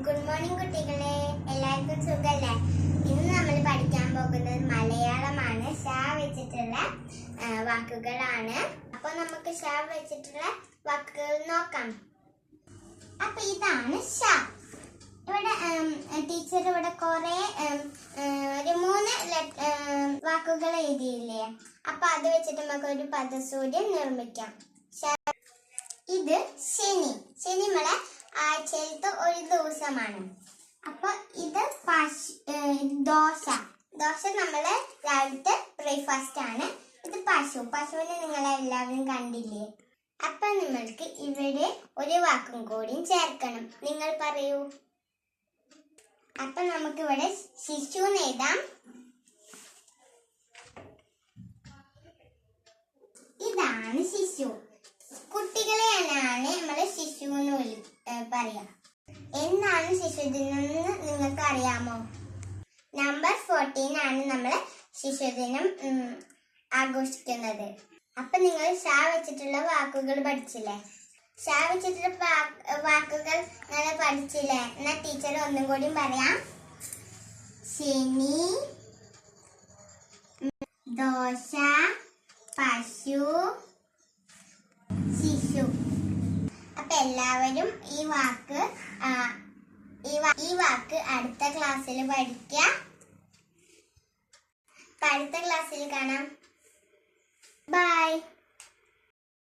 Good morning കുട്ടികളെ, എല്ലാവർക്കും സുഖല്ലേ? ഇന്ന് നമ്മൾ പഠിക്കാൻ പോകുന്നത് മലയാളമാണ്. ഷ വെച്ചിട്ടുള്ള വാക്കുകളാണ്. അപ്പൊ നമുക്ക് ഷ വെച്ചിട്ടുള്ള വാക്കുകൾ നോക്കാം. അപ്പൊ ഇതാണ് ഷ. ഇവിടെ ടീച്ചർ ഇവിടെ കുറെ ഒരു 3 വാക്കുകൾ എഴുതിയില്ലേ? അപ്പൊ അത് വെച്ചിട്ട് നമുക്ക് ഒരു പദസൂര്യൻ നിർമ്മിക്കാം. ഇത് ശനി. ശനി നമ്മളെ ആഴ്ചയിലത്തെ ഒരു ദിവസമാണ്. അപ്പൊ ഇത് ദോശ. ദോശ നമ്മളെ രാവിലത്തെ ബ്രേക്ക്ഫാസ്റ്റ് ആണ്. ഇത് പശു. പശുവിനെ നിങ്ങളെല്ലാവരും കണ്ടില്ലേ? അപ്പൊ നമ്മൾക്ക് ഇവിടെ ഒരു വാക്കും കൂടി ചേർക്കണം. നിങ്ങൾ പറയൂ. അപ്പൊ നമുക്ക് ഇവിടെ ശിശു എഴുതാം. ഇതാണ് ശിശു. കുട്ടികളെയാണ് നമ്മള് ശിശു എന്ന് പറയാ. എന്നാണ് ശിശുദിനം എന്ന് നിങ്ങൾക്ക് അറിയാമോ? നവംബർ 14 ആണ് നമ്മള് ശിശുദിനം ആഘോഷിക്കുന്നത്. അപ്പൊ നിങ്ങൾ ഷ വെച്ചിട്ടുള്ള വാക്കുകൾ പഠിച്ചില്ലേ? ഷ വെച്ചിട്ടുള്ള വാക്കുകൾ നിങ്ങൾ പഠിച്ചില്ലേ? എന്നാ ടീച്ചർ ഒന്നും കൂടി പറയാം. ശനി, ദോശ, പശു, ശിശു. അപ്പൊ എല്ലാവരും ഈ വാക്ക് അടുത്ത ക്ലാസ്സിൽ പഠിക്കുക. അടുത്ത ക്ലാസ്സിൽ കാണാം. ബൈ.